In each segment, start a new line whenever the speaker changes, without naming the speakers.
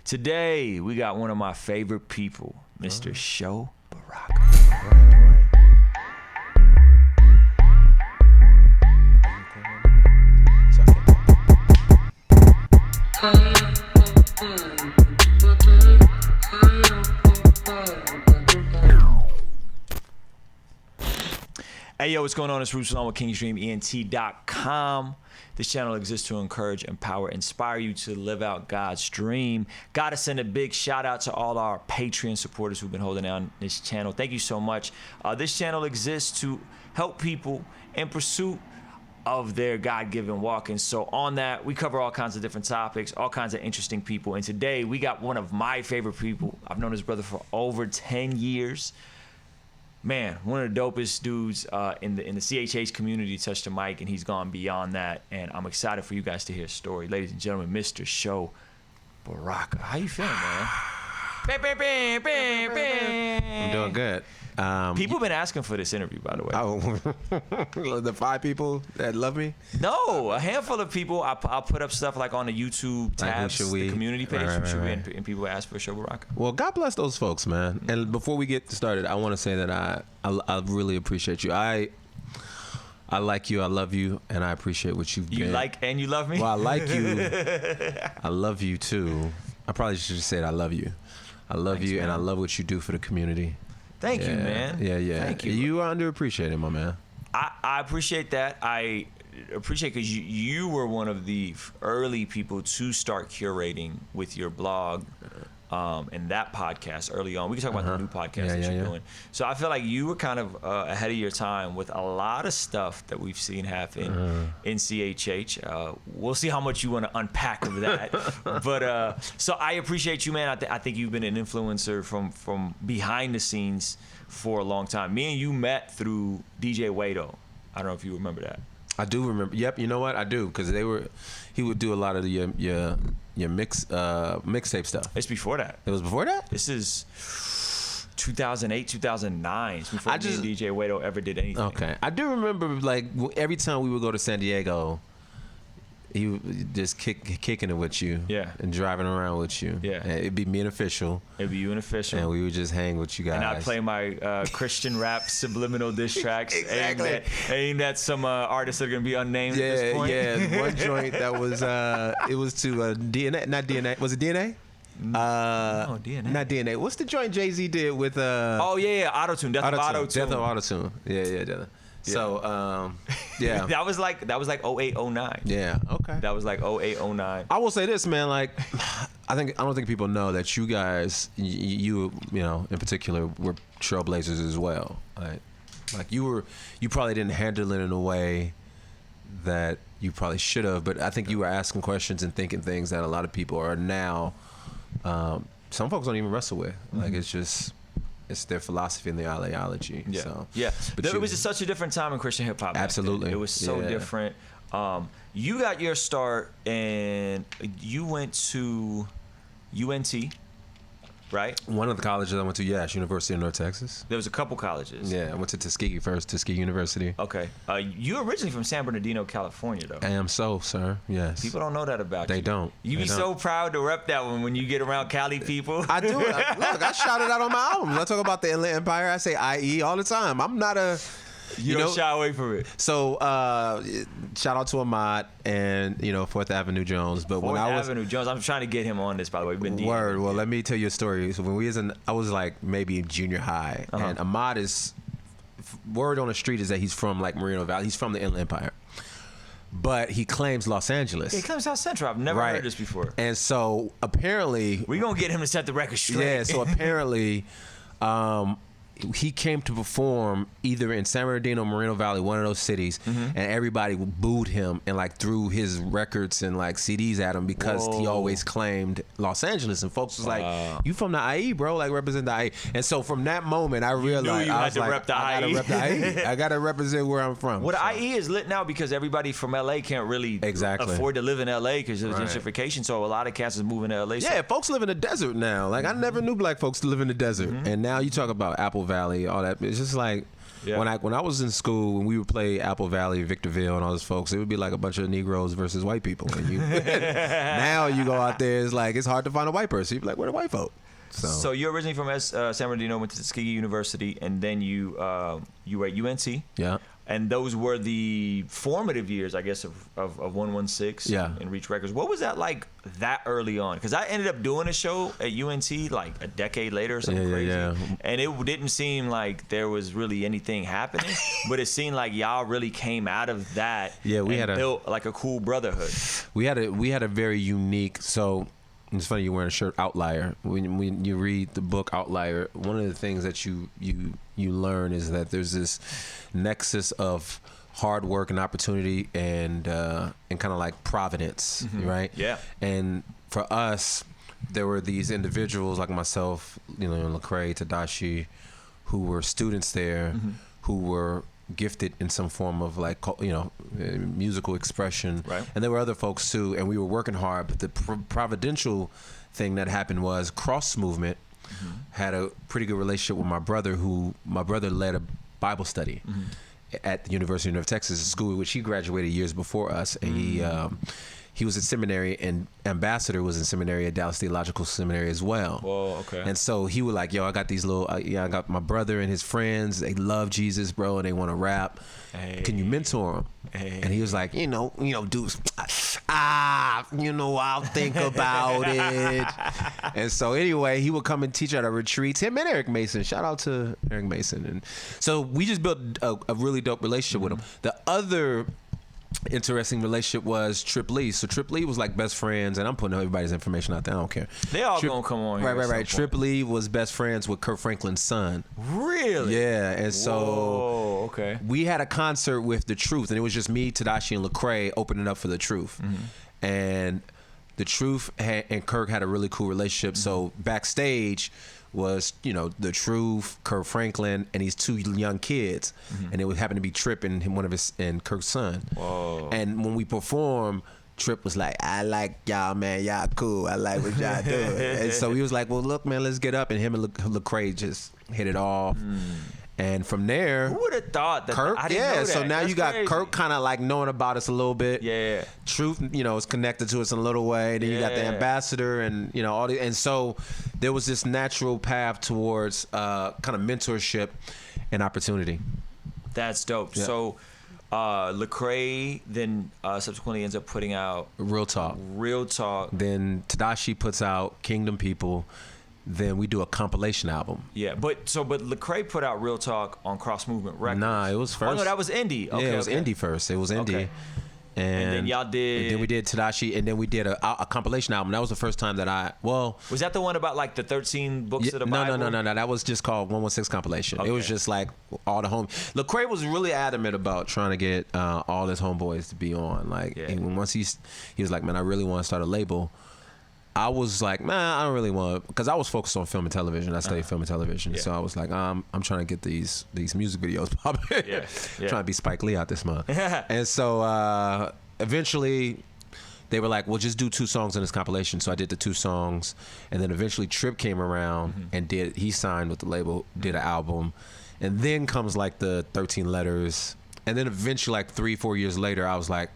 Today, we got one of my favorite people, Mr. Show Baraka. Hey, yo, what's going on? It's Ruslan with King'sDreamENT.com. This channel exists to encourage, empower, inspire you to live out God's dream. Gotta send a big shout out to all our Patreon supporters who've been holding down this channel. Thank you so much. This channel exists to help people in pursuit of their God-given walk. And so on that, we cover all kinds of different topics, all kinds of interesting people. And today, we got one of my favorite people. I've known this brother for over 10 years. Man, one of the dopest dudes in the CHH community touched the mic, and he's gone beyond that. And I'm excited for you guys to hear his story. Ladies and gentlemen, Mr. Show Baraka. How you feeling, man?
I'm doing good.
People have been asking for this interview, by the way.
Oh, the 5 people that love me?
No, a handful of people. I'll put up stuff like on the YouTube tabs, the community page, and people ask for Show Baraka.
Well, God bless those folks, man. And before we get started, I want to say that I really appreciate you. I like you, I love you, and I appreciate what you've
You
been.
like and you love me?
Well, I like you. I love you, too. I probably should have said I love you. I love
Thanks,
you,
man.
and I love what you do for the community.
Thank you, man.
Yeah.
Thank you.
You are underappreciated, my man.
I appreciate that. I appreciate because you were one of the early people to start curating with your blog and that podcast early on. We can talk about the new podcast that you're doing. So I feel like you were kind of ahead of your time with a lot of stuff that we've seen happen in CHH. We'll see how much you want to unpack of that. But so I appreciate you, man. I think you've been an influencer from behind the scenes for a long time. Me and you met through DJ Wado. I don't know if you remember that.
I do remember. Yep, you know what? I do, because he would do a lot of your mixtape stuff.
It's before that.
It was before that?
This is 2008, 2009. It's before me and DJ Wado ever did anything.
Okay. I do remember, like, every time we would go to San Diego, he would just kicking it with you.
Yeah.
And driving around with you.
Yeah.
And it'd be me and Official.
It'd be you and Official.
And we would just hang with you guys.
And I'd play my Christian rap subliminal diss tracks.
Exactly.
Ain't that some artists that are going to be unnamed at this point?
Yeah. One joint that was, it was to DNA, not DNA. Was it DNA?
No, DNA.
Not DNA. What's the joint Jay-Z did with
Oh yeah, Auto-Tune. Death of Auto-Tune.
Death of Auto-Tune. Yeah. So, yeah.
that was like 08, 09.
Yeah, okay.
That was like 08, 09.
I will say this, man, like, I don't think people know that you guys, you know, in particular, were trailblazers as well. Like you probably didn't handle it in a way that you probably should have, but I think you were asking questions and thinking things that a lot of people are now, some folks don't even wrestle with. Like, it's their philosophy and their ideology.
Yeah.
So,
yeah.
But
it was just such a different time in Christian hip hop.
Absolutely.
It was so different. You got your start and you went to UNT, right?
One of the colleges I went to, yes, University of North Texas.
There was a couple colleges.
Yeah, I went to Tuskegee first, Tuskegee University.
Okay. You're originally from San Bernardino, California, though.
I am so, sir. Yes.
People don't know that about you.
They don't.
You be so proud to rep that one when you get around Cali people.
I do. Look, I shout it out on my albums. I talk about the Inland Empire. I say IE all the time. I'm not a...
You don't shy away from it.
So, shout out to Ahmad and, 4th Avenue Jones. But when I was...
4th Avenue Jones, I'm trying to get him on this, by the way. We've been
Word. Well, let me tell you a story. So when we was I was like maybe junior high. And Ahmad is... Word on the street is that he's from like Moreno Valley. He's from the Inland Empire. But he claims Los Angeles.
He claims South Central. I've never heard this before.
And so, apparently...
We're going to get him to set the record straight.
Yeah, so apparently... he came to perform either in San Bernardino or Moreno Valley, one of those cities, and everybody booed him and like threw his records and like CDs at him because he always claimed Los Angeles, and folks was like, "You from the IE, bro? Like represent the IE." And so from that moment, I realized I gotta rep the IE. I gotta represent where I'm from.
Well, the IE is lit now because everybody from LA can't really afford to live in LA because of gentrification. So a lot of cats is moving to LA.
Yeah, folks live in the desert now. Like I never knew black folks to live in the desert, and now you talk about Apple Valley, all that. It's just like
Yeah.
When I was in school, when we would play Apple Valley, Victorville, and all those folks, it would be like a bunch of Negroes versus white people. And you, now you go out there, it's hard to find a white person. You'd be like, where the white folk?
So you're originally from San Bernardino, went to Tuskegee University, and then you were at UNC.
Yeah.
And those were the formative years, I guess, of 116 and Reach Records. What was that like that early on? Because I ended up doing a show at UNT like a decade later or something crazy. And it didn't seem like there was really anything happening, but it seemed like y'all really came out of that and built like a cool brotherhood.
We had a very unique, so it's funny you're wearing a shirt, Outlier. When you read the book Outlier, one of the things that you learn is that there's this nexus of hard work and opportunity and kind of like providence, right?
Yeah.
And for us, there were these individuals like myself, Lecrae, Tadashi, who were students there, who were gifted in some form of like musical expression,
right.
And there were other folks too, and we were working hard. But the providential thing that happened was Cross Movement had a pretty good relationship with my brother, who my brother led a Bible study at the University of Texas, a school which he graduated years before us, and he was at seminary, and Ambassador was in seminary at Dallas Theological Seminary as well.
Whoa, okay.
And so he was like, yo, I got these little, I got my brother and his friends. They love Jesus, bro, and they want to rap.
Hey.
Can you mentor them?
Hey.
And he was like, dudes, I'll think about it. And so anyway, he would come and teach at our retreats. Him and Eric Mason. Shout out to Eric Mason. And so we just built a really dope relationship with him. The other interesting relationship was Trip Lee. So Trip Lee was like best friends, and I'm putting everybody's information out there. I don't care.
They all gonna come on here.
Right. Trip Lee was best friends with Kirk Franklin's son.
Really?
Yeah. And so
okay.
we had a concert with The Truth, and it was just me, Tadashi, and Lecrae opening up for The Truth. And The Truth and Kirk had a really cool relationship. So backstage was, The Truth, Kirk Franklin, and these two young kids, and it would happen to be Trip and Kirk's son.
Whoa.
And when we performed, Trip was like, I like y'all, man, y'all cool. I like what y'all doing. And so he was like, well, look, man, let's get up. And him and Lecrae just hit it off. And from there,
who would have thought that?
Kirk,
I didn't know that.
So now
That's
you got
crazy.
Kirk kind of like knowing about us a little bit.
Yeah.
Truth, is connected to us in a little way. Then you got the Ambassador, and all the, and so there was this natural path towards kind of mentorship and opportunity.
That's dope.
Yeah.
So Lecrae then subsequently ends up putting out
Real Talk. Then Tadashi puts out Kingdom People. Then we do a compilation album.
Yeah, but Lecrae put out Real Talk on Cross Movement Records.
Nah, it was first.
Oh no, that was indie. Okay,
it was indie first. It was indie.
Okay. And then y'all did.
And then we did Tadashi, and then we did a compilation album. That was the first time that
Was that the one about like the 13 books of the Bible?
No. That was just called 116 compilation.
Okay.
It was just like all the Lecrae was really adamant about trying to get all his homeboys to be on. Like, and once he was like, man, I really want to start a label. I was like, man, I don't really want to, because I was focused on film and television. I studied film and television, so I was like, I'm trying to get these music videos popping. Trying to be Spike Lee out this month. And so eventually, they were like, well, just do 2 songs in this compilation. So I did the 2 songs, and then eventually Trip came around and he signed with the label, did an album, and then comes like the 13 Letters, and then eventually, like 3-4 years later, I was like,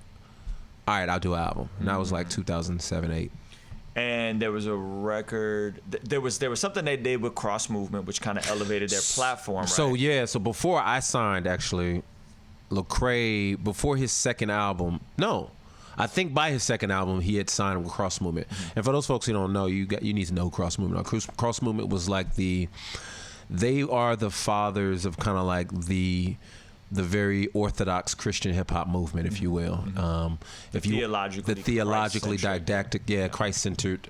all right, I'll do an album, and that was like 2007-8.
And there was a record. There was something they did with Cross Movement, which kind of elevated their platform. Right?
So before I signed, actually, Lecrae, before his second album, I think by his second album he had signed with Cross Movement. And for those folks who don't know, you need to know Cross Movement. Cross Movement was like they are the fathers of kind of like the very orthodox Christian hip hop movement, if you will. The theologically didactic, Christ-centered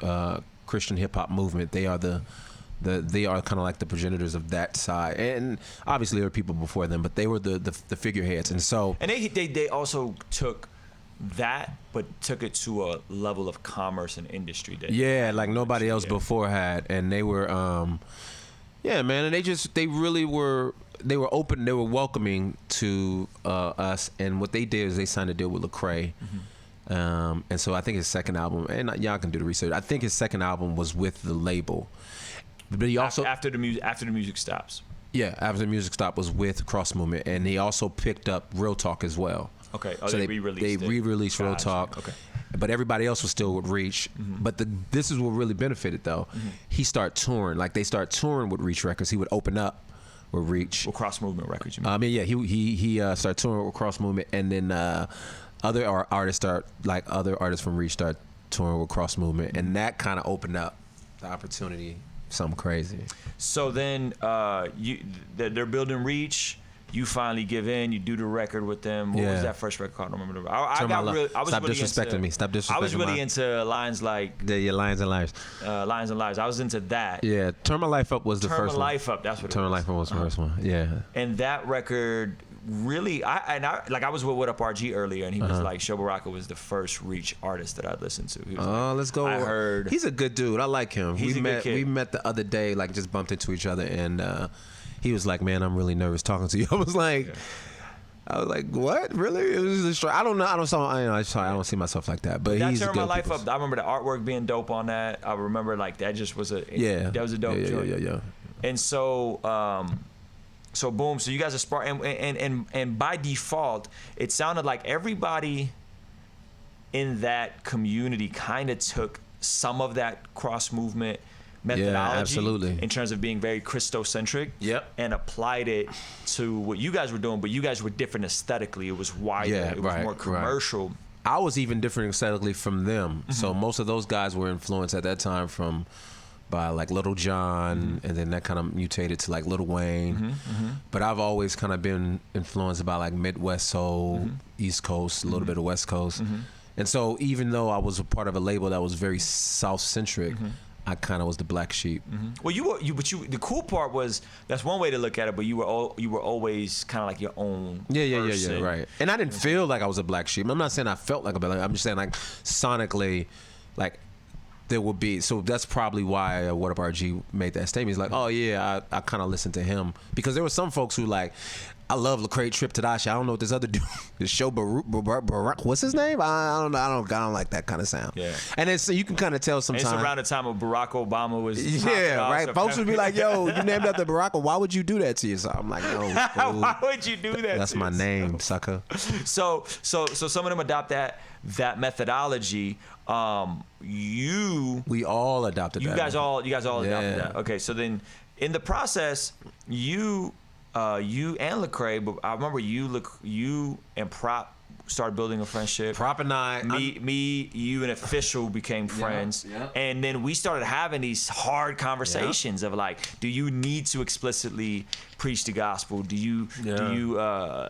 Christian hip hop movement. They are they are kind of like the progenitors of that side, and obviously there were people before them, but they were the figureheads. And so,
and they also took that, but took it to a level of commerce and industry.
Like nobody else before had, and they were, man, and they really were. They were open. They were welcoming to us, and what they did is they signed a deal with Lecrae, and so I think his second album, and y'all can do the research. I think his second album was with the label, but he also
after the music stops.
Yeah, after Music Stop was with Cross Movement, and he also picked up Real Talk as well.
Okay.
So they re-released Real Talk.
Okay.
But everybody else was still with Reach. But this is what really benefited though. He started touring. Like they start touring with Reach Records. He would open up with Reach.
Well, Cross Movement Records, you mean?
I mean, yeah, he started touring with Cross Movement, and then other artists from Reach start touring with Cross Movement, and that kind of opened up the opportunity. Something crazy.
So then they're building Reach. You finally give in. You do the record with them. What was that first record called? I don't remember.
Stop disrespecting me. Stop disrespecting me.
I was really into lines like
Lions and Liars.
Lions and Liars. I was into that.
Yeah, Turn My Life Up was the first one.
Turn My Life Up. That's what it was.
Turn My Life Up was the first one. Yeah.
And that record really, I was with What Up RG earlier, and he was like, Baraka was the first Reach artist that I listened to. He was like,
let's go.
I heard.
He's a good dude. I like him.
He's a good kid.
We met the other day, like just bumped into each other, and he was like, "Man, I'm really nervous talking to you." I was like, "What? Really?" It was just, I don't know. I don't see myself like that. But he's
Turn My Life Up. I remember the artwork being dope on that. I remember like that just was that was a dope joint.
Yeah.
And so. So boom. So you guys are smart, and by default, it sounded like everybody in that community kind of took some of that cross movement methodology,
absolutely,
in terms of being very Christocentric, and applied it to what you guys were doing. But you guys were different aesthetically. It was wider. It was more commercial.
Right. I was even different aesthetically from them. So most of those guys were influenced at that time by like Little John, and then that kind of mutated to like Lil Wayne. But I've always kind of been influenced by like Midwest soul, East Coast, a little bit of West Coast. And so even though I was a part of a label that was very South centric, I kind of was the black sheep.
Well, the cool part was, that's one way to look at it, but you were always kind of like your own person.
Right. And I didn't feel like I was a black sheep. I'm not saying I felt like a black sheep. I'm just saying like sonically, like there would be, so that's probably why What Up RG made that statement. He's like, oh yeah, I kind of listened to him, because there were some folks who like, I love Lecrae Trip Tadashi. I don't know what this other dude, this show Barak, what's his name? I don't like that kind of sound.
Yeah.
And it's, so you can kind of tell sometimes.
It's around the time of Barack Obama was.
Yeah, right. Folks would be like, yo, you named after Barack. Why would you do that to yourself? I'm like, no.
Why would you do that?
That's my name, sucker.
So some of them adopt that methodology.
We all adopted that.
You guys all adopted that. Okay, so then in the process, you and Lecrae, but I remember you and Prop started building a friendship.
Prop and
you and Official became friends.
Yeah.
And then we started having these hard conversations of like, do you need to explicitly preach the gospel? Do you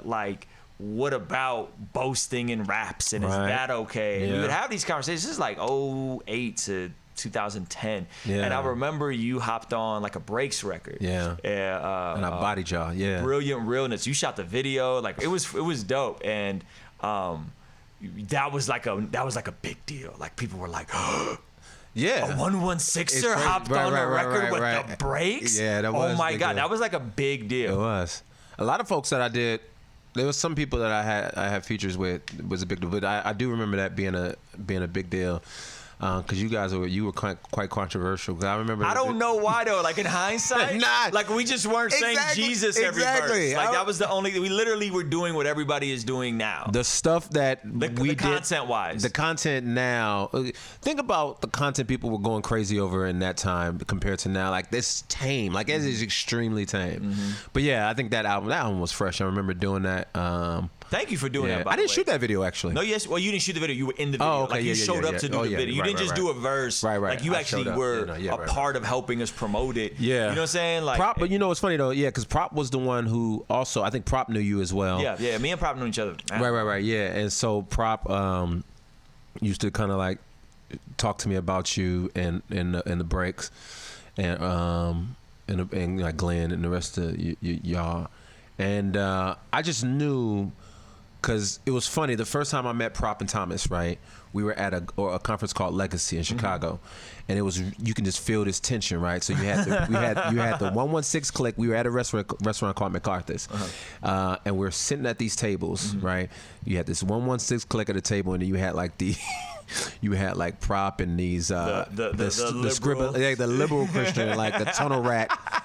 like, what about boasting in raps, and is that okay? And we would have these conversations. This is like 2008 to 2010, and I remember you hopped on like a Breaks record, and
a Body Jaw,
Brilliant Realness. You shot the video, like it was dope, and that was like a big deal. Like people were like, a 116er hopped on a record with the Breaks.
Yeah, that was.
Oh my God,
deal.
that was like a big deal.
It was. A lot of folks that I did. There was some people that I had features with, was a big deal, but I do remember that being a big deal. Because you guys were quite controversial. I remember.
I don't know why though. Like in hindsight, like we just weren't saying Jesus every verse. Like that was the only. We literally were doing what everybody is doing now.
The stuff that we did,
content-wise.
The content now. Think about the content people were going crazy over in that time compared to now. Like this tame. Like it is extremely tame. But yeah, I think that album was fresh. I remember doing that.
Thank you for doing that.
I didn't shoot that video actually.
No, yes. Well, you didn't shoot the video. You were in the video.
Oh, okay.
Like you showed up to do the video. You didn't just do a verse.
Right.
Like you actually were a part of helping us promote it.
Yeah.
You know what I'm saying? Like
Prop, but you know what's funny though? Yeah, because Prop was the one who also, I think Prop knew you as well.
Yeah. Me and Prop knew each other.
Right. Yeah, and so Prop used to kind of like talk to me about you and the Breaks, and like Glenn and the rest of y'all, and I just knew. Because it was funny, the first time I met Prop and Thomas, right? We were at a conference called Legacy in Chicago, and it was, you can just feel this tension, right? So you had the 116 clique. We were at a restaurant called MacArthur's, and we're sitting at these tables, right? You had this 116 clique at the table, and then you had like Prop and these the liberal Christian, like the tunnel rat.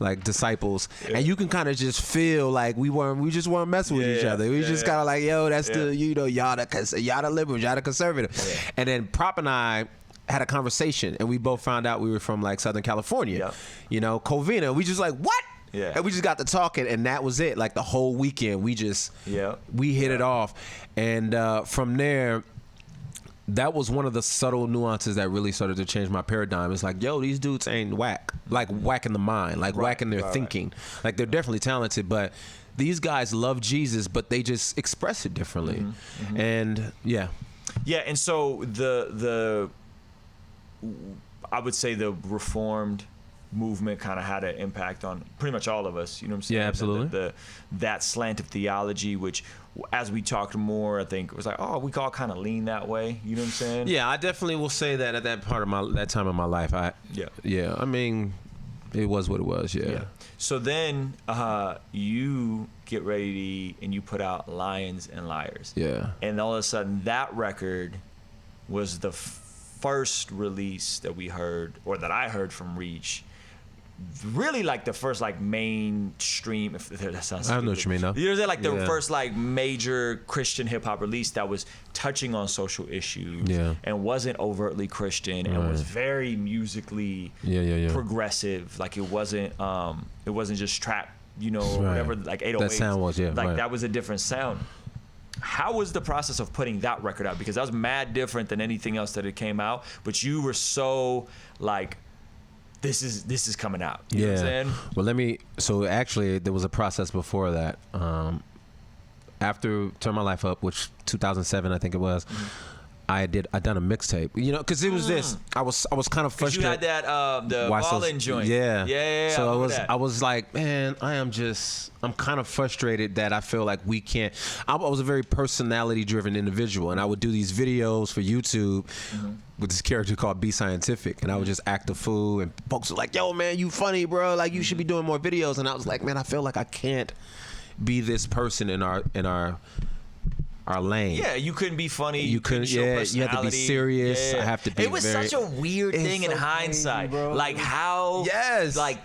like disciples, and you can kind of just feel like we just weren't messing with each other. We just kind of like, yo, that's the y'all the liberals, y'all the conservative, and then Prop and I had a conversation, and we both found out we were from like Southern California, Covina. We just like, what? Yeah. And we just got to talking, and that was it. Like the whole weekend, we just we hit it off, and from there, that was one of the subtle nuances that really started to change my paradigm. It's like, yo, these dudes ain't whack, like whack in the mind, like whack in their thinking. Like they're definitely talented, but these guys love Jesus, but they just express it differently. And yeah,
and so the I would say the Reformed movement kind of had an impact on pretty much all of us. You know what I'm saying?
Yeah, absolutely.
That slant of theology, which as we talked more, I think it was like, oh, we all kind of lean that way. You know what I'm saying?
Yeah, I definitely will say that at that part of that time of my life, I mean, it was what it was. Yeah.
So then you get ready and you put out Lions and Liars.
Yeah.
And all of a sudden, that record was the first release that we heard, or that I heard from Reach. Really, like the first like mainstream. If that sounds.
I know what you mean, though.
You know, like the first like major Christian hip hop release that was touching on social issues, and wasn't overtly Christian, and was very musically progressive. Like it wasn't just trap, or whatever. Like 808s.
That sound was
that was a different sound. How was the process of putting that record out? Because that was mad different than anything else that it came out. But you were so like, this is coming out. You know what I'm saying?
Well, so actually there was a process before that. After Turn My Life Up, which 2007 I think it was, I done a mixtape, because it was this. I was kind of frustrated.
You had that the Ballin' joint.
Yeah. So I was like, man, I'm kind of frustrated that I feel like we can't. I was a very personality driven individual, and I would do these videos for YouTube with this character called Be Scientific, and I would just act a fool, and folks were like, yo, man, you funny, bro. Like you should be doing more videos. And I was like, man, I feel like I can't be this person in our lane.
Yeah, you couldn't be funny.
You couldn't. You had to be serious. I have to be.
It was such a weird thing in hindsight, bro. Like how.
Yes.
Like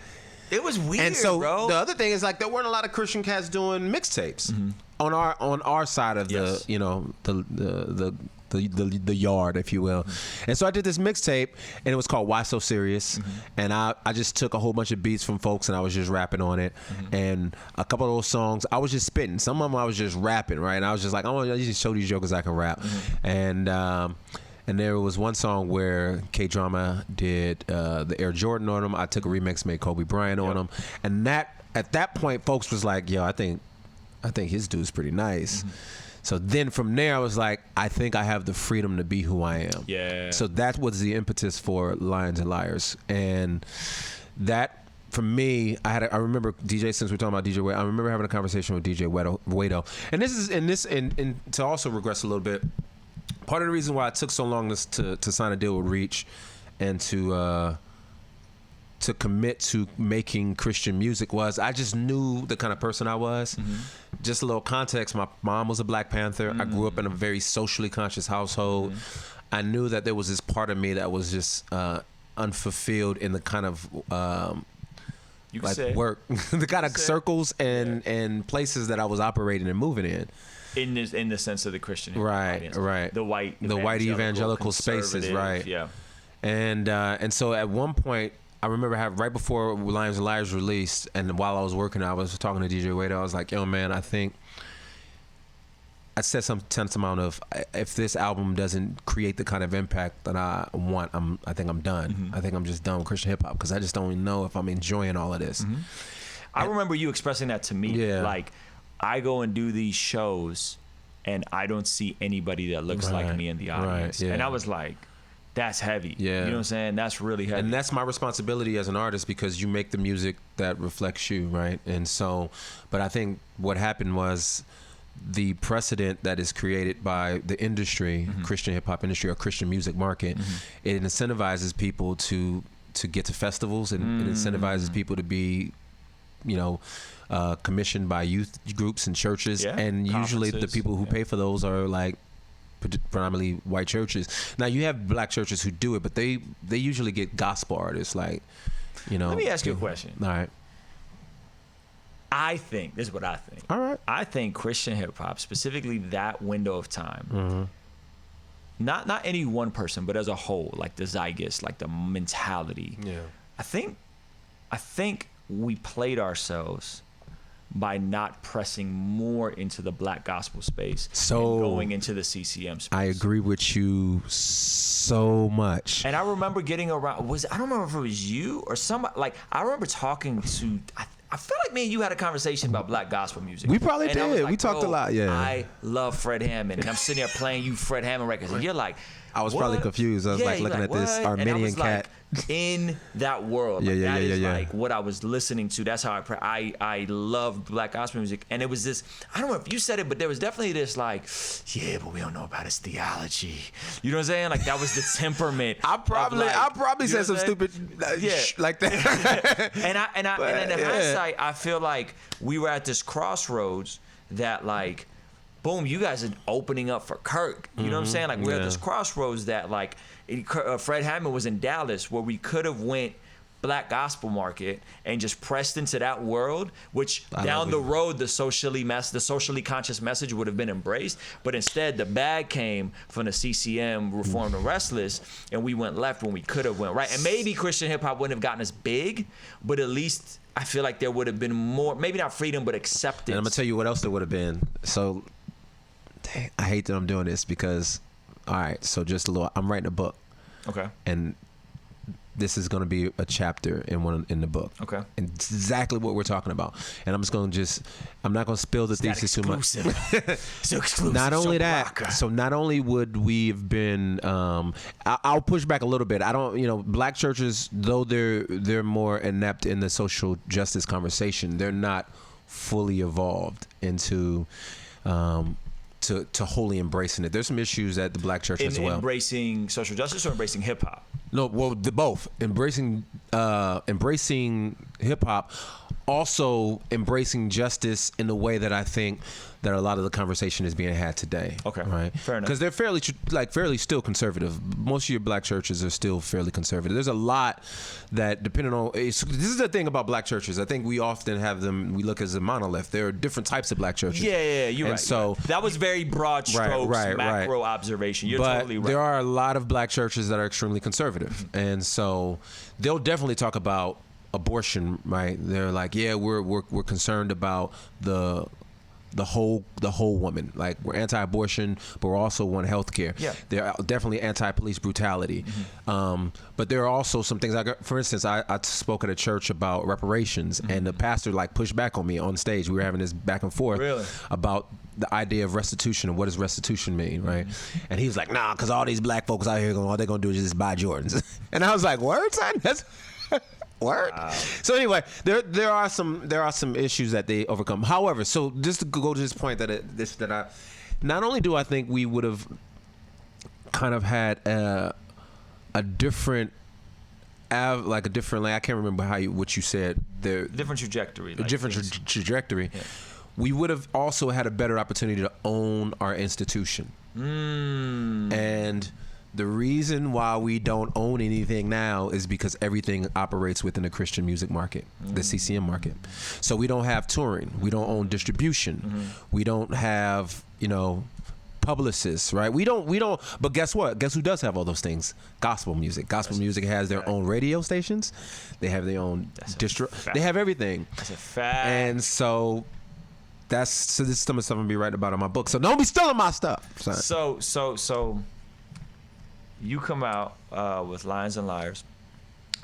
it was weird,
and so
bro.
The other thing is like there weren't a lot of Christian cats doing mixtapes on our side of the the yard, if you will. And so I did this mixtape, and it was called Why So Serious. And I just took a whole bunch of beats from folks, and I was just rapping on it. And a couple of those songs, I was just spitting. Some of them I was just rapping, right? And I was just like, I want to just show these jokers I can rap. And there was one song where K-Drama did the Air Jordan on them. I took a remix, made Kobe Bryant on them. And at that point, folks was like, yo, I think his dude's pretty nice. So then from there, I was like, I think I have the freedom to be who I am.
Yeah.
So that was the impetus for Lions and Liars. And that, for me, I remember DJ, since we're talking about DJ Wedo, I remember having a conversation with DJ Wedo. And to also regress a little bit, part of the reason why it took so long to sign a deal with Reach and to commit to making Christian music was I just knew the kind of person I was. Just a little context, my mom was a Black Panther. I grew up in a very socially conscious household. I knew that there was this part of me that was just unfulfilled in the kind of work, the kind of circles and places that I was operating and moving in.
In the sense of the Christian audience.
Right.
The white
evangelical spaces, right.
Yeah.
And so at one point, I remember right before Lions and Liars released, and while I was working, I was talking to DJ Wedo. I was like, yo, man, I think I said some tense amount of, if this album doesn't create the kind of impact that I want, I think I'm done. I think I'm just done with Christian hip hop, because I just don't know if I'm enjoying all of this.
I remember you expressing that to me.
Yeah.
Like, I go and do these shows, and I don't see anybody that looks like me in the audience.
Right, yeah.
And I was like, that's heavy.
Yeah.
You know what I'm saying? That's really heavy.
And that's my responsibility as an artist, because you make the music that reflects you, right? And so, but I think what happened was the precedent that is created by the industry, Christian hip hop industry or Christian music market, it incentivizes people to get to festivals, and it incentivizes people to be, commissioned by youth groups and churches. And usually the people who pay for those are like predominantly white churches. Now you have Black churches who do it, but they usually get gospel artists, like,
Let me ask you a question.
All right.
I think this is what I think.
All right.
I think Christian hip hop, specifically that window of time, not any one person, but as a whole, like the zeitgeist, like the mentality.
Yeah.
I think we played ourselves by not pressing more into the black gospel space and going into the CCM space.
I agree with you so much.
And I remember getting around, I don't remember if it was you or somebody, like, I remember talking to, I feel like me and you had a conversation about black gospel music.
We probably
and I was
did.
like,
We talked a lot, yeah.
I love Fred Hammond. And I'm sitting there playing you Fred Hammond records. And you're like,
I was probably confused. I was like looking at this
what?
Armenian
and I was
cat.
Like, in that world. Like,
Yeah,
that is
yeah.
like what I was listening to. That's how I love black gospel music. And it was this, I don't know if you said it, but there was definitely this like, yeah, but we don't know about his theology. You know what I'm saying? Like that was the temperament.
I probably said some stupid like that.
and in hindsight, I feel like we were at this crossroads that like, boom, you guys are opening up for Kirk. You know what I'm saying? Like we're at this crossroads that like Fred Hammond was in Dallas where we could have went black gospel market and just pressed into that world, which down the road the socially conscious message would have been embraced. But instead the bag came from the CCM, Reformed and Restless, and we went left when we could have went right. And maybe Christian hip hop wouldn't have gotten as big, but at least I feel like there would have been more, maybe not freedom, but acceptance.
And I'm gonna tell you what else there would have been. So I hate that I'm doing this because, all right, so just a little, I'm writing a book.
Okay.
And this is going to be a chapter in the book.
Okay.
And it's exactly what we're talking about. And I'm not going to spill the thesis too much.
So exclusive.
Not only
so
that,
Baraka.
so not only would we have been, I'll push back a little bit. I don't, black churches, though they're more inept in the social justice conversation, they're not fully evolved into, to wholly embracing it. There's some issues at the black church as well.
Embracing social justice or embracing hip hop?
No, well, both. Embracing hip hop, also embracing justice in the way that I think that a lot of the conversation is being had today.
Okay,
right.
Fair enough.
Because they're fairly still conservative. Most of your black churches are still fairly conservative. There's a lot that, depending on, this is the thing about black churches. I think we often have them. We look as a monolith. There are different types of black churches.
Yeah, you're right.
So
that was very broad strokes, macro
right.
observation. You're
but
totally right.
There are a lot of black churches that are extremely conservative, and so they'll definitely talk about abortion. Right? They're like, yeah, we're concerned about the whole woman. Like, we're anti-abortion, but we also want health care.
Yeah.
They're definitely anti-police brutality. But there are also some things, like, for instance, I spoke at a church about reparations, and the pastor pushed back on me on stage. We were having this back and forth about the idea of restitution and what does restitution mean, right? And he was like, nah, because all these black folks out here, all they're going to do is just buy Jordans. And I was like, word, son? That's... Word. Wow. So anyway, there are some issues that they overcome. However, so just to go to this point that I not only do I think we would have kind of had a different I can't remember what you said there.
Different trajectory.
A different trajectory. Yeah. We would have also had a better opportunity to own our institution. And the reason why we don't own anything now is because everything operates within the Christian music market, the CCM market. So we don't have touring. We don't own distribution. We don't have, publicists, right? We don't, but guess what? Guess who does have all those things? Gospel music. Gospel music has their own radio stations. They have their own distro. They have everything.
That's a fact.
And so this is some of the stuff I'm gonna be writing about in my book. So don't be stealing my stuff. Son.
So you come out with Lions and Liars.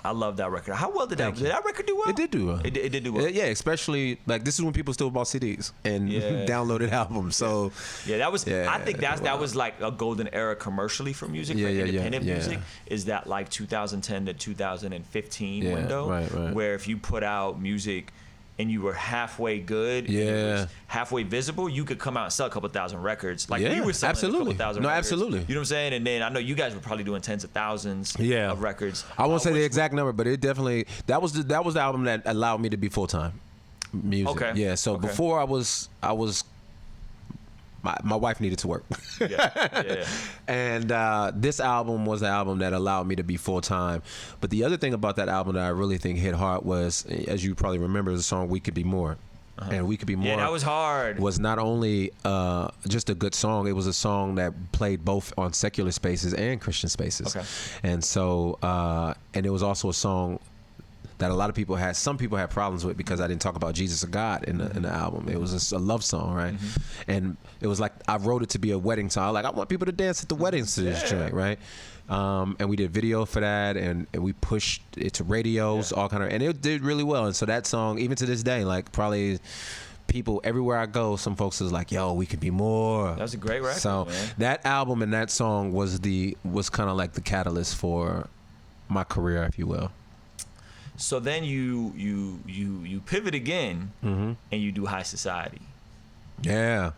I love that record. How well did that record do well?
It did do well.
It did do well.
Yeah, especially this is when people still bought CDs and downloaded albums. So
that was. I think that was like a golden era commercially for music, for independent music. Is that like 2010 to 2015 window,
right.
where if you put out music and you were halfway good, and you was halfway visible, you could come out and sell a couple thousand records. Like we were selling a couple thousand records.
Absolutely.
You know what I'm saying? And then I know you guys were probably doing tens of thousands of records.
I won't say the exact number, but it definitely that was the album that allowed me to be full-time music. Okay. Yeah. So before I was my wife needed to work. And this album was the album that allowed me to be full-time. But the other thing about that album that I really think hit hard was, as you probably remember, the song We Could Be More. and We Could Be More.
Yeah, that was hard.
Was not only just a good song, it was a song that played both on secular spaces and Christian spaces.
Okay.
And so, and it was also a song that a lot of people had, some people had problems with because I didn't talk about Jesus or God in the album. It was a love song, right? And it was like, I wrote it to be a wedding song. Like, I want people to dance at the weddings to this joint, right? And we did video for that, and we pushed it to radios, all kind of, and it did really well. And so that song, even to this day, like probably people everywhere I go, some folks is like, "Yo, We Could Be More."
That was a great record.
So
man.
that album and that song was kind of like the catalyst for my career, if you will.
So then you pivot again, and you do High Society.
Yeah.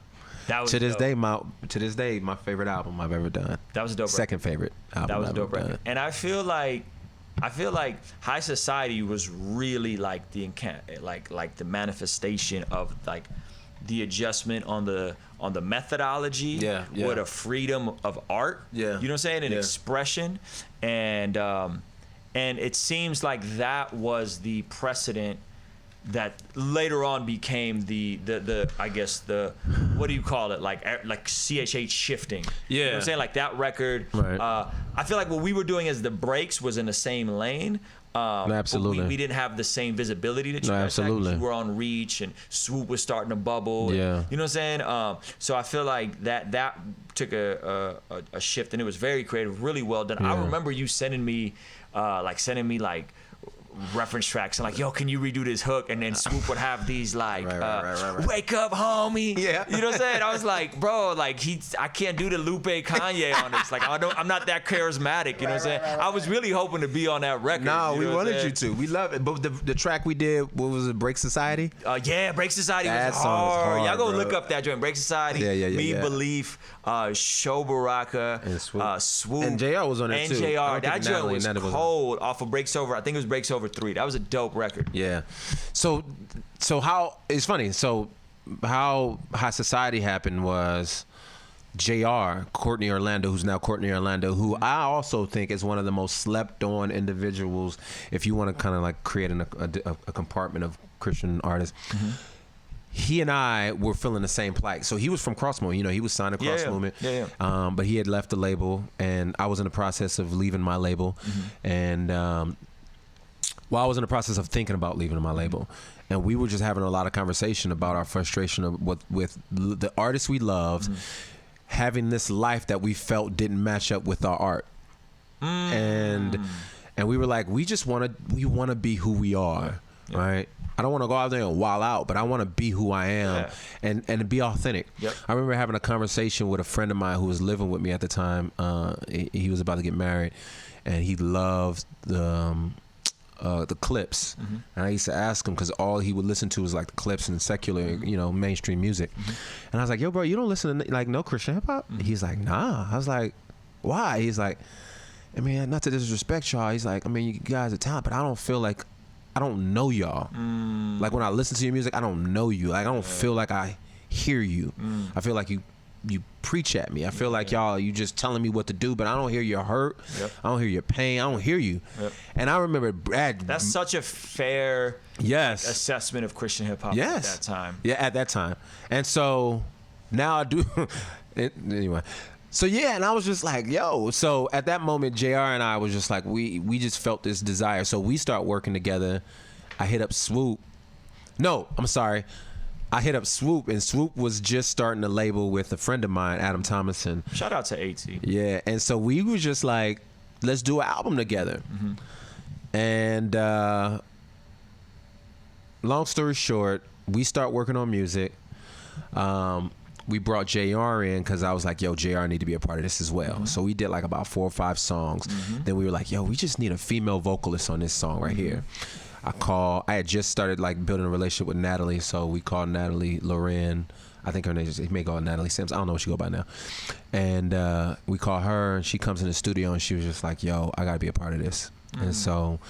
That was
to this
dope.
day, my favorite album I've ever done.
That was a dope.
Second favorite album.
That was a
I've
dope
ever
record.
done.
And I feel like High Society was really like the manifestation of like the adjustment on the methodology with a freedom of art. Yeah. You know what I'm saying? And expression. And it seems like that was the precedent that later on became the I guess the, what do you call it, like CHH shifting. You know what I'm saying? Like that record.
Right.
I feel like what we were doing as the breaks was in the same lane.
Absolutely.
But we didn't have the same visibility that you guys had.
Absolutely.
We were on Reach, and Swoop was starting to bubble. And, you know what I'm saying? So I feel like that took a shift, and it was very creative, really well done. I remember you sending me reference tracks and like, yo, can you redo this hook? And then Swoop would have these like, right. Wake up, homie. Yeah. You know what I'm saying? I was like, bro, like I can't do the Lupe Kanye on this. Like I'm not that charismatic. You know what I'm saying? I was really hoping to be on that record.
No, we wanted you to. We love it. But the track we did, what was it? Break Society.
Yeah, Break Society
that
was
song
hard.
Was hard.
Y'all go
bro.
look up that joint. Break Society. Me Belief. Show Baraka. And Swoop.
And JR was on it too.
And JR. That joint was cold off of Breaks Over. I think it was Breaks Over 3. That was a dope record. Yeah.
So how, it's funny. So how High Society happened was JR, Courtney Orlando, who's now Courtney Orlando, who I also think is one of the most slept on individuals if you want to kind of like create a compartment of Christian artists. He and I were feeling the same plight. So he was from Cross Movement. You know, he was signed to Cross Movement. But he had left the label, and I was in the process of leaving my label. And while I was in the process of thinking about leaving my label, and we were just having a lot of conversation about our frustration with the artists we loved, having this life that we felt didn't match up with our art. And we were like, we want to be who we are, right? I don't want to go out there and wild out, but I want to be who I am and be authentic. I remember having a conversation with a friend of mine who was living with me at the time. He was about to get married, and he loved the Clips. And I used to ask him, because all he would listen to was like the Clips and secular, you know, mainstream music. And I was like, yo, bro, you don't listen to like no Christian hip hop? He's like, nah. I was like, why? He's like, I mean, not to disrespect y'all. He's like, I mean, you guys are talented, but I don't feel like, I don't know y'all. Like when I listen to your music, I don't know you. Like I don't feel like I hear you. I feel like you preach at me. I feel like you just telling me what to do, but I don't hear your hurt. I don't hear your pain. I don't hear you. And I remember Brad.
That's such a fair assessment of Christian hip hop at that time. Yeah,
at that time. And so now I do. Anyway. So yeah, and I was just like, yo. So at that moment, JR and I was just like, we just felt this desire. So we start working together. I hit up Swoop. No, I'm sorry. I hit up Swoop, and Swoop was just starting a label with a friend of mine, Adam Thomason.
Shout out to AT.
Yeah, and so we were just like, let's do an album together. And long story short, we start working on music. We brought JR in because I was like, yo, JR need to be a part of this as well. So we did like about 4 or 5 songs. Then we were like, yo, we just need a female vocalist on this song right here. I had just started like building a relationship with Natalie, so we called Natalie Loren. I think her name is, he may call her Natalie Sims. I don't know what she go by now. And we call her, and she comes in the studio, and she was just like, yo, I gotta be a part of this. And so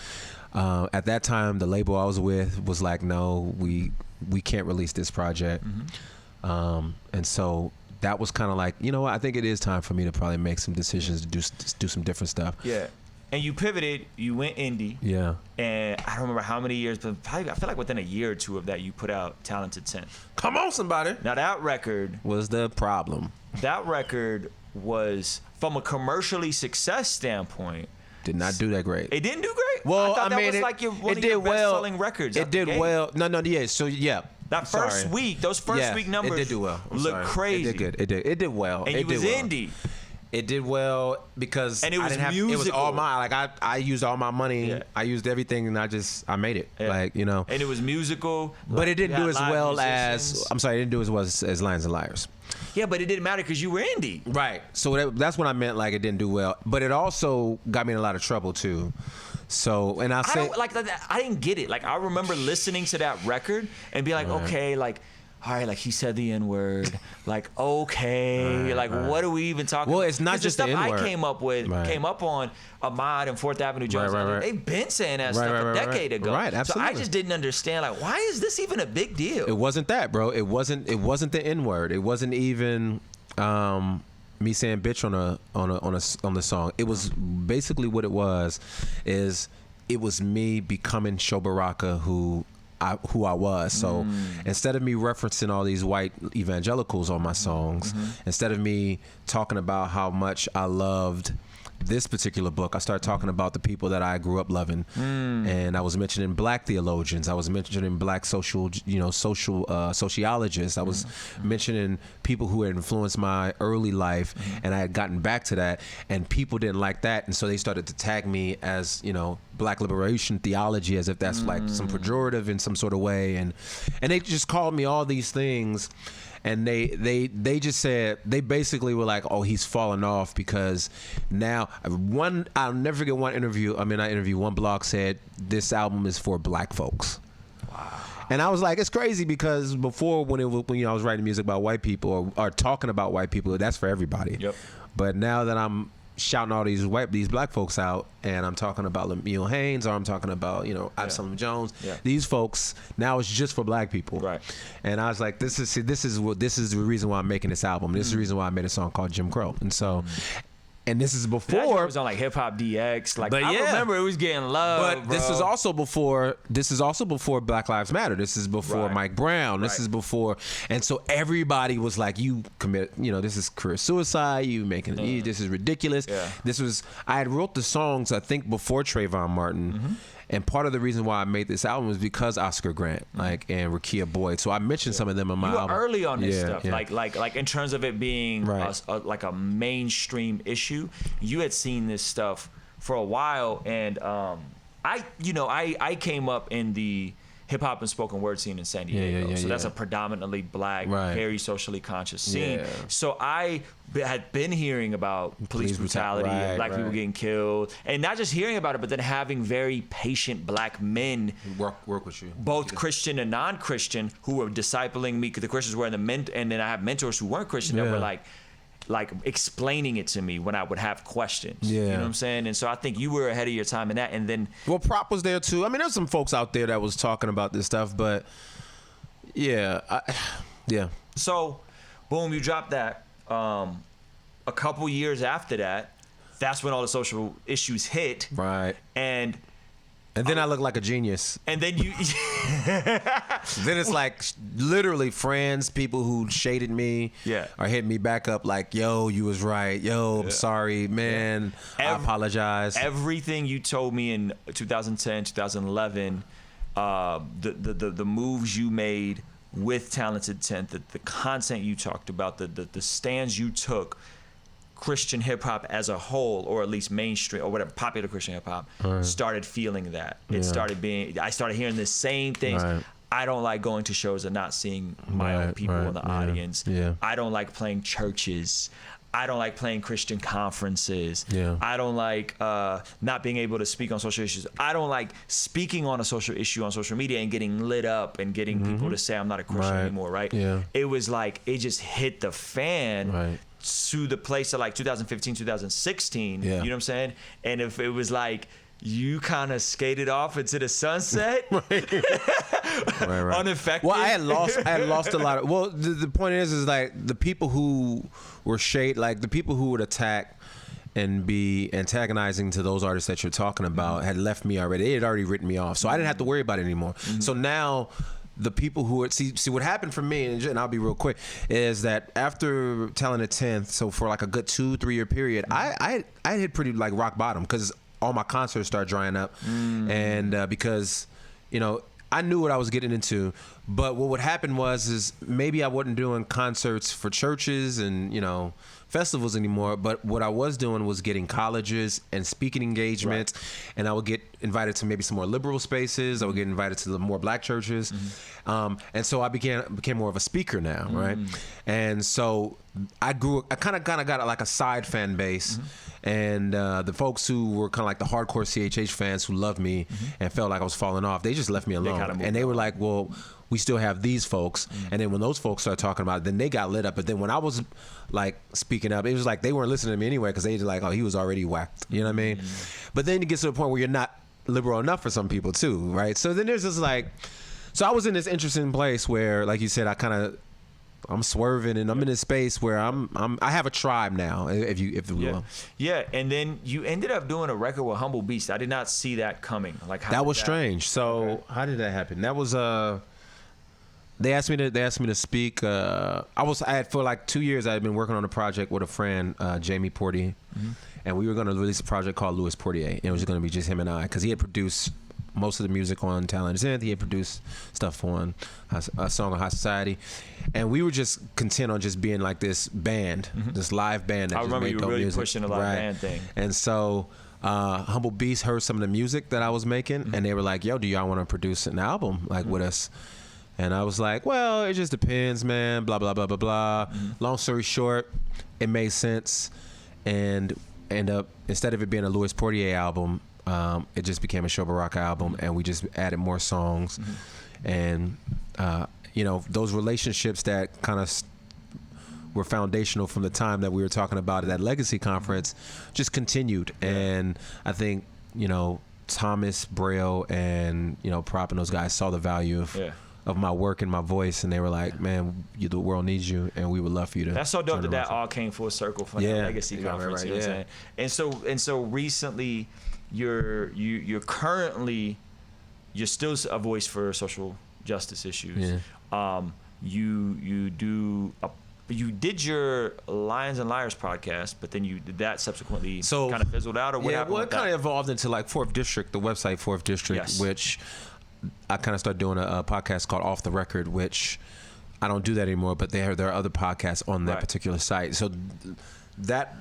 at that time, the label I was with was like, no, we can't release this project. And so that was kind of like, you know what, I think it is time for me to probably make some decisions to do some different stuff.
Yeah. And you pivoted, you went indie.
Yeah.
And I don't remember how many years, but probably, I feel like within a year or two of that, you put out Talented 10.
Come on, somebody.
Now that record
Was the problem.
That record was, from a commercially success standpoint,
Did not do that great.
it didn't do great.
Well,
I thought that
mean,
was
it,
like one
it
of
did
your
well.
best-selling records.
It did well. No, yeah. So yeah.
That first week, those first week numbers
it did do well.
look crazy.
It did good. It did well.
And
it
it was
did well.
indie.
It did well because
And it was
I didn't have, it was all
musical.
mine. Like I used all my money.
Yeah.
I used everything, and I made it.
Yeah.
Like, you know.
And it was musical.
But it didn't
You
do
had
as
live
well
musicians.
as, I'm sorry, it didn't do as well as Lions and Liars.
Yeah, but it didn't matter because you were indie.
Right. So that's what I meant. Like, it didn't do well, but it also got me in a lot of trouble too. So, and
I don't like that. I didn't get it. Like, I remember listening to that record and being like, okay, like, all right, like he said the N-word. Like, okay, like what are we even talking about?
Well, it's not
'Cause
just
the
the
stuff
N-word.
I came up with, came up on Ahmad and 4th Avenue Jones.
Right.
They've been saying that stuff
Right,
a decade ago.
Right,
So I
absolutely.
just didn't understand, like, why is this even a big deal?
It wasn't that, bro. It wasn't the N-word. It wasn't even me saying bitch on the song. It was basically what it was is it was me becoming Show Baraka who I was. So instead of me referencing all these white evangelicals on my songs, instead of me talking about how much I loved this particular book, I started talking about the people that I grew up loving, and I was mentioning black theologians. I was mentioning black sociologists. I was mentioning people who had influenced my early life, and I had gotten back to that, and people didn't like that, and so they started to tag me as, you know, black liberation theology, as if that's like some pejorative in some sort of way, and they just called me all these things. And they just said, they basically were like, oh, he's falling off because now I'll never forget one interview. I mean, I interviewed one blog said this album is for black folks. Wow. And I was like, it's crazy because before when I was writing music about white people or talking about white people, that's for everybody.
Yep.
But now that I'm shouting all these black folks out, and I'm talking about Lemuel Haynes, or I'm talking about, you know, Absalom Jones. Yeah. These folks, now it's just for black people. Right. And I was like, this is the reason why I'm making this album. This is the reason why I made a song called Jim Crow. And so, and this is before
it was on like Hip Hop DX. Like,
but
I remember it was getting love.
But
bro.
this is also before Black Lives Matter. This is before Mike Brown. This is before, and so everybody was like, "You commit, you know, this is career suicide. You making this is ridiculous." Yeah. I had wrote the songs I think before Trayvon Martin. And part of the reason why I made this album is because Oscar Grant, like, and Rakia Boyd. So I mentioned some of them in my album.
You were early on this stuff, like in terms of it being like a mainstream issue. You had seen this stuff for a while, and I came up in the hip hop and spoken word scene in San Diego. So that's a predominantly black, very socially conscious scene. Yeah. So I had been hearing about police brutality and black people getting killed, and not just hearing about it, but then having very patient black men
work with you,
both Christian and non-Christian, who were discipling me. Because the Christians were in the and then I have mentors who weren't Christian that were like explaining it to me when I would have questions. You know what I'm saying? And so I think you were ahead of your time in that. And then,
well, Prop was there too. I mean, there's some folks out there that was talking about this stuff, but
So, boom, you dropped that. A couple years after that, that's when all the social issues hit.
Right.
And
then I look like a genius.
And then you
then it's like literally friends, people who shaded me are hitting me back up like, yo, you was right. Yo, I'm sorry, man. I apologize.
Everything you told me in 2010, 2011, the moves you made with Talented 10, the content you talked about, the stands you took, Christian hip hop as a whole, or at least mainstream or whatever, popular Christian hip hop, started feeling that. It started being, I started hearing the same things. I don't like going to shows and not seeing my own people in the audience. I don't like playing churches. I don't like playing Christian conferences. I don't like not being able to speak on social issues. I don't like speaking on a social issue on social media and getting lit up and getting people to say I'm not a Christian anymore, right? It was like, it just hit the fan to the place of like 2015, 2016. You know what I'm saying? And if it was like, you kind of skated off into the sunset, unaffected.
Well, I had lost a lot of. Well, the point is like the people who were like the people who would attack and be antagonizing to those artists that you're talking about had left me already. They had already written me off, so I didn't have to worry about it anymore. So now the people who are see what happened for me, and I'll be real quick, is that after Talented 10th, so for like a good 2-3 year period, I hit pretty like rock bottom because all my concerts started drying up, and because I knew what I was getting into, but what would happen is maybe I wasn't doing concerts for churches and festivals anymore, but what I was doing was getting colleges and speaking engagements, and I would get invited to maybe some more liberal spaces. I would get invited to the more black churches, and so I became more of a speaker now, right? And so I kind of got like a side fan base, and the folks who were kind of like the hardcore CHH fans who loved me and felt like I was falling off, they just left me alone, and they were like, well, we still have these folks. And then when those folks started talking about it, then they got lit up. But then when I was like speaking up, it was like they weren't listening to me anyway because they were like, oh, he was already whacked. You know what I mean? But then it gets to the point where you're not liberal enough for some people too, right? So then there's this so I was in this interesting place where, like you said, I'm swerving and I'm in this space where I have a tribe now, if you will.
Yeah, and then you ended up doing a record with Humble Beast. I did not see that coming. Like
that was strange. So how did that happen? That was they asked me to speak. For like 2 years I had been working on a project with a friend, Jamie Portier, and we were going to release a project called Louis Portier, and it was going to be just him and I because he had produced most of the music on Talented 10th. He had produced stuff on a song on High Society, and we were just content on just being like this band, this live band. That
I remember you were really pushing the live band thing.
And so Humble Beast heard some of the music that I was making, and they were like, "Yo, do y'all want to produce an album with us?" And I was like, "Well, it just depends, man." Blah blah blah blah blah. Long story short, it made sense, and end up instead of it being a Louis Portier album, it just became a Show Baraka album, and we just added more songs, and those relationships that kind of were foundational from the time that we were talking about at that Legacy conference just continued, and I think Thomas Braille and Prop and those guys saw the value of my work and my voice, and they were like, "Man, the world needs you, and we would love for you to." That's
so dope that all came full circle from that Legacy conference.
Right,
you know what I'm saying? And so recently, you're currently still a voice for social justice issues. You did your Lions and Liars podcast, but then you did that subsequently kind of fizzled out, or what happened?
Well, it kind of evolved into like Fourth District, the website Fourth District, which I kind of started doing a podcast called Off the Record, which I don't do that anymore, but there are other podcasts on that particular site. So that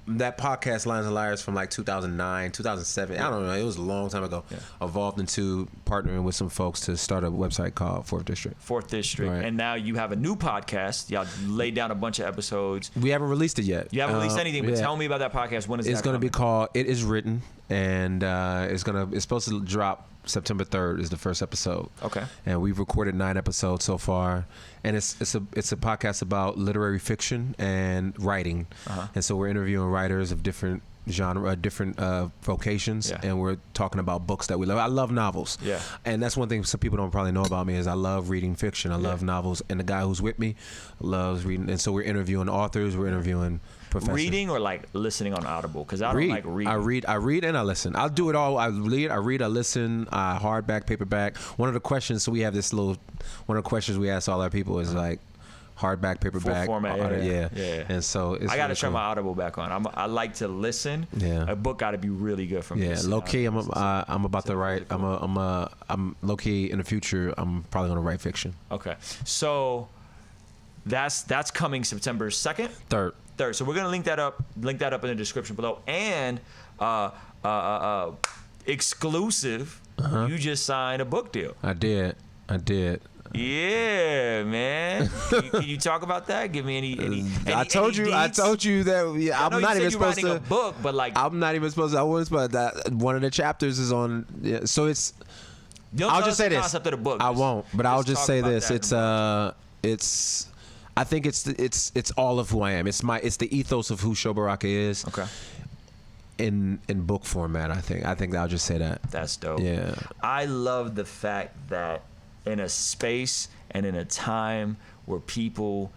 podcast, Lions and Liars, from like 2009, 2007, I don't know, it was a long time ago, evolved into partnering with some folks to start a website called Fourth District.
Fourth District. Right. And now you have a new podcast. Y'all laid down a bunch of episodes.
We haven't released it yet.
You haven't released anything, but tell me about that podcast. When is it?
It's going to be called It Is Written, and it's supposed to drop September 3rd is the first episode.
Okay.
And we've recorded 9 episodes so far, and it's a podcast about literary fiction and writing. And so we're interviewing writers of different genre, different vocations, and we're talking about books that we love. I love novels. Yeah. And that's one thing some people don't probably know about me is I love reading fiction. I love novels, and the guy who's with me loves reading. And so we're interviewing authors. We're interviewing professors.
Reading or like listening on Audible? Because I don't like reading.
I read and I listen. I'll do it all. I read, I listen, hardback, paperback. One of the questions, so we have this one of the questions we ask all our people is like, hardback, paperback,
full format,
and so it's
I gotta turn my Audible back on. I like to listen. A book got to be really good for me.
Low key, I'm about to write. I'm low key in the future. I'm probably gonna write fiction.
Okay, so that's coming September 2nd,
3rd.
So we're gonna link that up in the description below, and exclusive. You just signed a book deal.
I did.
Yeah, man. Can you talk about that? Give me any
I told you that I'm not even supposed to.
A book, but like
I'm not even supposed to. I wasn't supposed that. One of the chapters is on. So it's. I'll just say this.
Concept of the book.
I won't, but I'll just say this. It's. I think it's all of who I am. It's the ethos of who Show Baraka is.
Okay.
In book format, I think I'll just say that.
That's dope.
Yeah.
I love the fact that in a space and in a time where people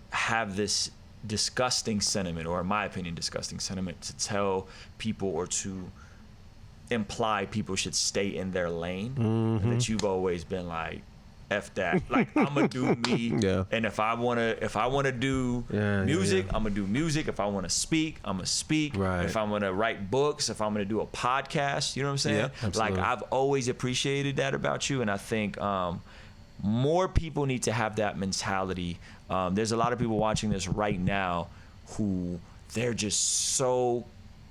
have this disgusting sentiment, or in my opinion, disgusting sentiment, to tell people or to imply people should stay in their lane. And that you've always been like, F that. Like, I'm gonna do me.
Yeah.
And if I wanna do music, I'm gonna do music. If I wanna speak, I'm gonna speak.
Right.
If I'm gonna write books, if I'm gonna do a podcast, you know what I'm saying?
Yeah, absolutely.
Like, I've always appreciated that about you, and I think more people need to have that mentality. There's a lot of people watching this right now who they're just so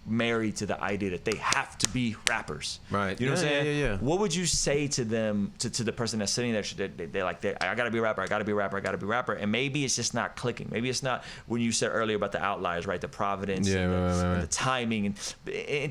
married to the idea that they have to be rappers.
Right.
You know what I'm saying?
Yeah.
What would you say to them, to the person that's sitting there, they're like, I gotta be a rapper, I gotta be a rapper, I gotta be a rapper, and maybe it's just not clicking. Maybe it's not, when you said earlier about the outliers, right? The providence and the timing and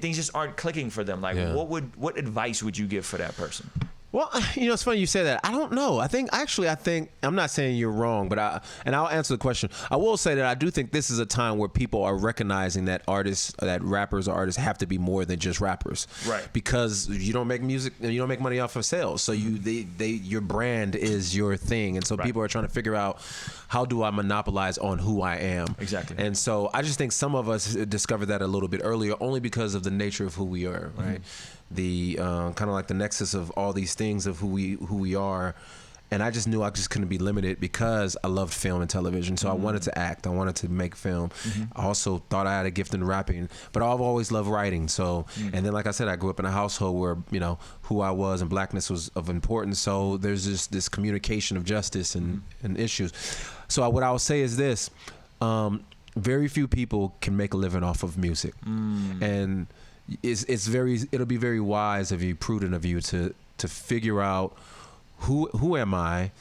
things just aren't clicking for them. Like, what advice would you give for that person?
Well, you know, it's funny you say that. I don't know. I think I'm not saying you're wrong, but I'll answer the question. I will say that I do think this is a time where people are recognizing that rappers or artists have to be more than just rappers.
Right.
Because you don't make music, you don't make money off of sales. So your brand is your thing. And so people are trying to figure out, how do I monopolize on who I am?
Exactly.
And so I just think some of us discovered that a little bit earlier, only because of the nature of who we are, right? The kind of like the nexus of all these things of who we are, and I just knew I just couldn't be limited because I loved film and television. So I wanted to act, I wanted to make film. I also thought I had a gift in rapping, but I've always loved writing. So and then, like I said, I grew up in a household where, you know, who I was and blackness was of importance. So there's just this communication of justice and issues. So what I would say is this: very few people can make a living off of music, and it'll be very wise of you, prudent of you, to figure out who am I,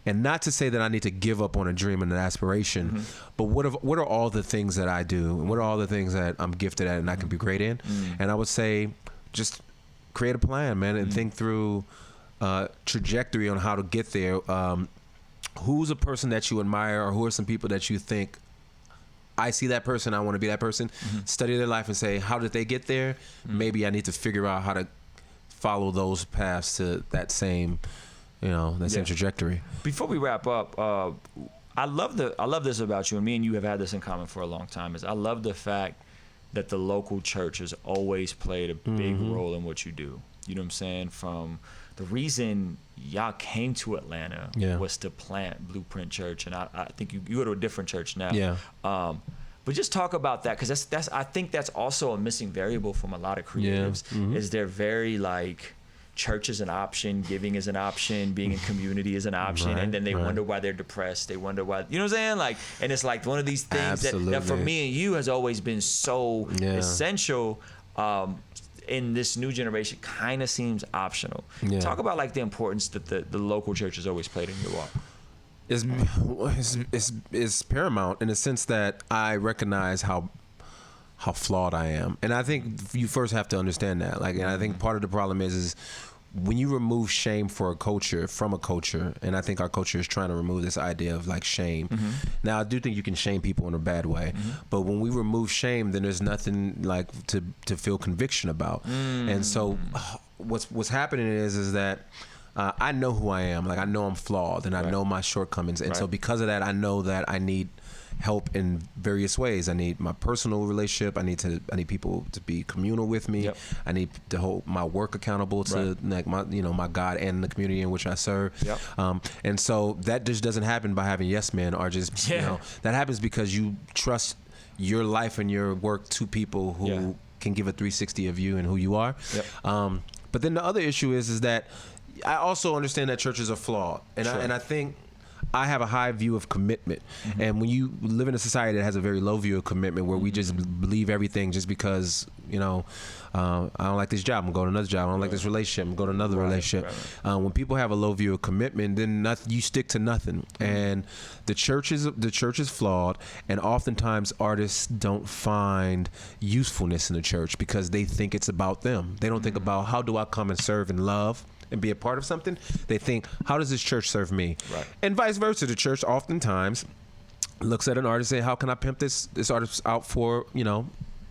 and not to say that I need to give up on a dream and an aspiration, but what are all the things that I do, and what are all the things that I'm gifted at and I can be great in. And I would say, just create a plan, man, and think through trajectory on how to get there. Who's a person that you admire, or who are some people that you think, I see that person, I want to be that person. Study their life and say, how did they get there? Maybe I need to figure out how to follow those paths to that same, same trajectory.
Before we wrap up, I love this about you, and me and you have had this in common for a long time. Is I love the fact that the local church has always played a big role in what you do. You know what I'm saying? From the reason y'all came to Atlanta was to plant Blueprint Church, and I think you go to a different church now.
Yeah.
But just talk about that, because that's I think that's also a missing variable from a lot of creatives. Is they're very like, church is an option, giving is an option, being in community is an option, and then they wonder why they're depressed. They wonder why, you know what I'm saying? Like, and it's like one of these things that for me and you has always been so essential. In this new generation, kind of seems optional. Talk about like the importance that the local church has always played in your walk.
Is paramount in the sense that I recognize how flawed I am, and I think you first have to understand that. Like, and I think part of the problem is when you remove shame from a culture, and I think our culture is trying to remove this idea of like shame. Now, I do think you can shame people in a bad way, but when we remove shame, then there's nothing like to feel conviction about. And so, what's happening is that. I know who I am. Like, I know I'm flawed, and I know my shortcomings. And so because of that, I know that I need help in various ways. I need my personal relationship. I need people to be communal with me. I need to hold my work accountable to like my God and the community in which I serve. And so that just doesn't happen by having yes men, or just that happens because you trust your life and your work to people who can give a 360 of you and who you are. But then the other issue is that I also understand that churches are flawed, and I think I have a high view of commitment. And when you live in a society that has a very low view of commitment, where we just believe everything just because I don't like this job, I'm going to another job. I don't like this relationship, I'm going to another relationship. When people have a low view of commitment, then you stick to nothing. And the church is flawed, and oftentimes artists don't find usefulness in the church because they think it's about them. They don't think about, how do I come and serve and love and be a part of something? They think, how does this church serve me? And vice versa. The church oftentimes looks at an artist and say, how can I pimp this artist out for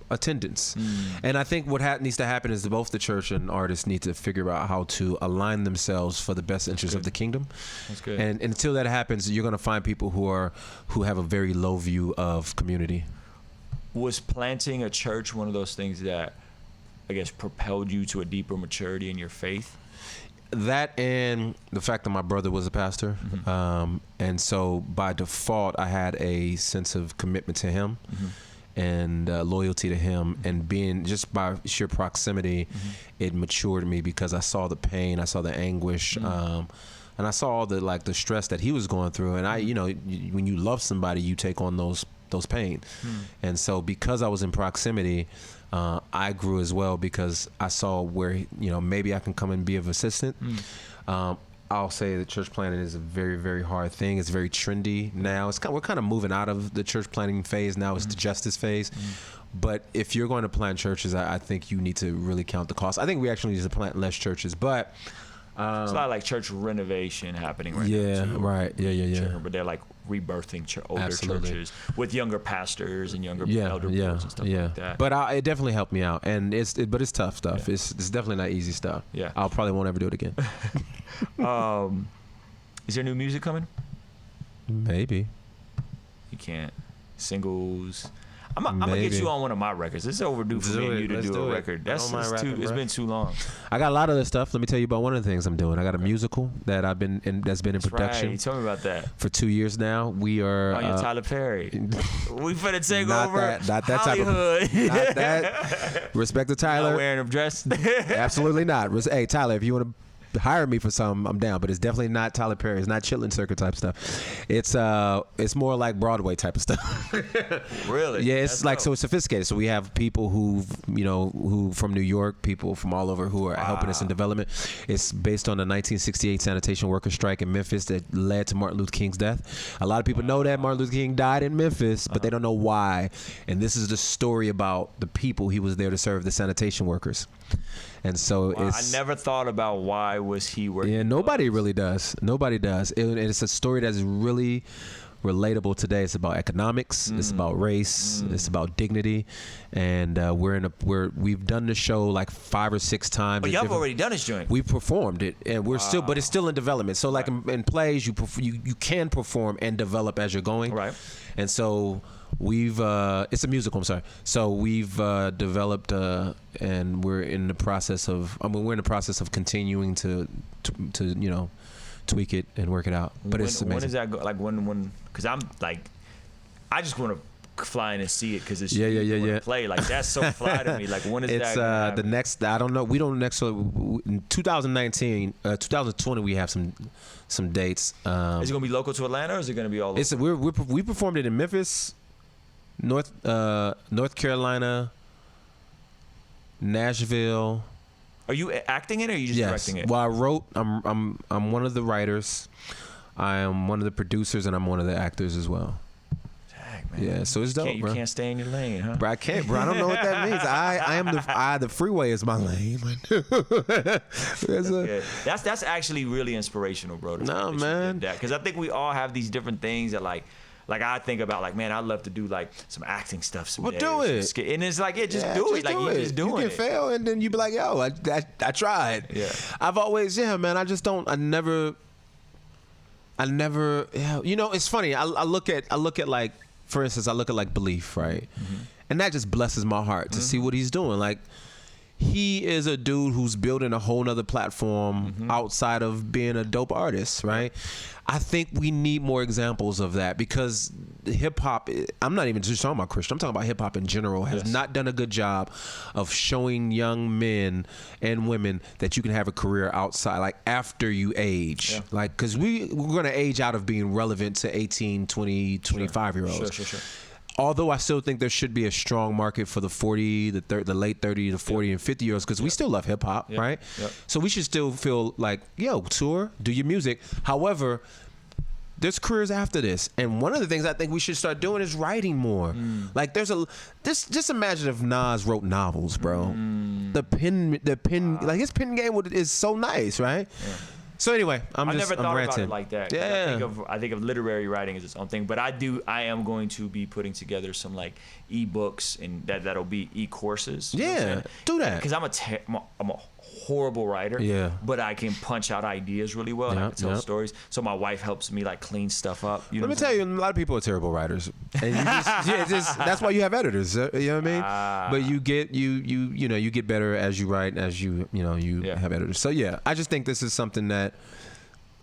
attendance. And I think what needs to happen is that both the church and artists need to figure out how to align themselves for the best interest of the kingdom.
That's good.
And until that happens, you're going to find people who have a very low view of community.
Was planting a church one of those things that, I guess, propelled you to a deeper maturity in your faith?
That and the fact that my brother was a pastor. And so by default, I had a sense of commitment to him and loyalty to him. And being just by sheer proximity, it matured me because I saw the pain, I saw the anguish, and I saw all the stress that he was going through. And when you love somebody, you take on those pain. And so because I was in proximity, I grew as well because I saw where maybe I can come and be of assistant. I'll say that church planting is a very, very hard thing. It's very trendy now. We're kind of moving out of the church planting phase. Now it's the justice phase. But if you're going to plant churches, I think you need to really count the cost. I think we actually need to plant less churches, but
it's a lot like church renovation happening right now.
Yeah, right. Yeah.
But they're like rebirthing older churches with younger pastors and younger elder boards and stuff like that.
But it definitely helped me out, and it's tough stuff. It's definitely not easy stuff.
Yeah,
I'll probably won't ever do it again.
Is there new music coming?
Maybe.
You can't. Singles. I'm gonna get you on one of my records. This is overdue for me and you to do a record. It's been too long.
I got a lot of this stuff. Let me tell you about one of the things I'm doing. I got a musical that that's been in production.
Right. Tell me about that.
For 2 years now. We are
you're Tyler Perry. We finna take over
not that
Hollywood.
Type of not that. Respect to Tyler.
Not wearing a dress.
Absolutely not. Hey Tyler, if you want to hire me for something, I'm down, but it's definitely not Tyler Perry. It's not Chitlin Circuit type stuff. It's more like Broadway type of stuff.
Really?
Yeah, it's so it's sophisticated. So we have people who from New York, people from all over who are helping us in development. It's based on the 1968 sanitation worker strike in Memphis that led to Martin Luther King's death. A lot of people know that Martin Luther King died in Memphis, but they don't know why. And this is the story about the people he was there to serve, the sanitation workers. And so I
never thought about why was he working.
Yeah, nobody really does. Nobody does. It's a story that's really relatable today. It's about economics. It's about race. It's about dignity. And we've done the show like 5 or 6 times.
But y'all have already done this joint.
We performed it, and we're still, but it's still in development. So like in plays, you can perform and develop as you're going.
Right.
And so we've it's a musical. I'm sorry. So we've developed and we're in the process of continuing to tweak it and work it out. But it's amazing.
When does that go? Like when? Because I'm like, I just want to fly in and see it because it's play like that's so fly to me. Like when is that?
It's the next. I don't know. We don't next. In 2019, 2020, we have some dates.
Is it gonna be local to Atlanta or is it gonna be all over?
We performed it in Memphis, North Carolina, Nashville.
Are you acting it or are you just directing it?
Well, I wrote. I'm one of the writers. I am one of the producers, and I'm one of the actors as well.
Dang, man.
Yeah, so it's dope,
you
bro.
can't stay in your lane, huh?
Bro, I can't, bro. I don't know what that means. The freeway is my lane.
That's actually really inspirational, bro.
No, man.
Because I think we all have these different things that like I think about like, man, I'd love to do like some acting stuff someday.
Well, do it.
And it's like, just do it. Like you just doing it.
You can fail and then you be like, yo, I tried.
Yeah.
I've always, man, I never, it's funny. I look at like, for instance, I look at like Belief, right? Mm-hmm. And that just blesses my heart to see what he's doing. Like, he is a dude who's building a whole nother platform outside of being a dope artist, right? I think we need more examples of that because hip hop, I'm not even just talking about Christian, I'm talking about hip hop in general, has not done a good job of showing young men and women that you can have a career outside, like after you age. Yeah. Like, because we're going to age out of being relevant to 18, 20, 25-year-olds.
Sure.
Although I still think there should be a strong market for the 40, the late 30 to 40 and 50 year olds because we still love hip hop, right? Yep. So we should still feel like, yo, tour, do your music. However, there's careers after this, and one of the things I think we should start doing is writing more. Like just imagine if Nas wrote novels, bro. The pen, like his pen game is so nice, right? Yeah. So anyway, I'm
never thought
ranting.
about it like that.
Yeah.
I think of literary writing as its own thing, but I am going to be putting together some like ebooks, and that'll be e-courses.
Yeah, do that.
Because I'm a horrible writer.
Yeah.
But I can punch out ideas really well, and I can tell stories. So my wife helps me like clean stuff up. You know
Let me tell you, a lot of people are terrible writers, and that's why you have editors. You know what I mean? But you get better as you write, as you have editors. So yeah, I just think this is something that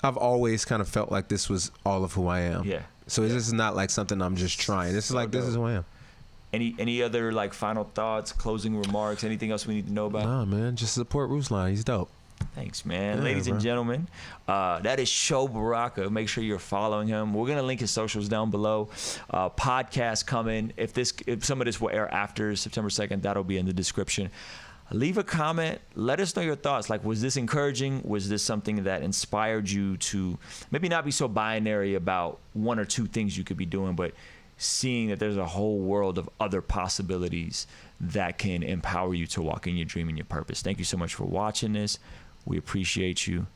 I've always kind of felt like this was all of who I am.
Yeah.
So this is not like something I'm just trying. This is like this is who I am.
Any other like final thoughts, closing remarks, anything else we need to know about?
Nah, man, just support Ruslan. He's dope.
Thanks, man.
Yeah,
Ladies and
bro.
gentlemen, that is Show Baraka. Make sure you're following him. We're gonna link his socials down below. Podcast coming. If some of this will air after September 2nd, that'll be in the description. Leave a comment. Let us know your thoughts. Like, was this encouraging? Was this something that inspired you to maybe not be so binary about one or two things you could be doing, but seeing that there's a whole world of other possibilities that can empower you to walk in your dream and your purpose? Thank you so much for watching this. We appreciate you.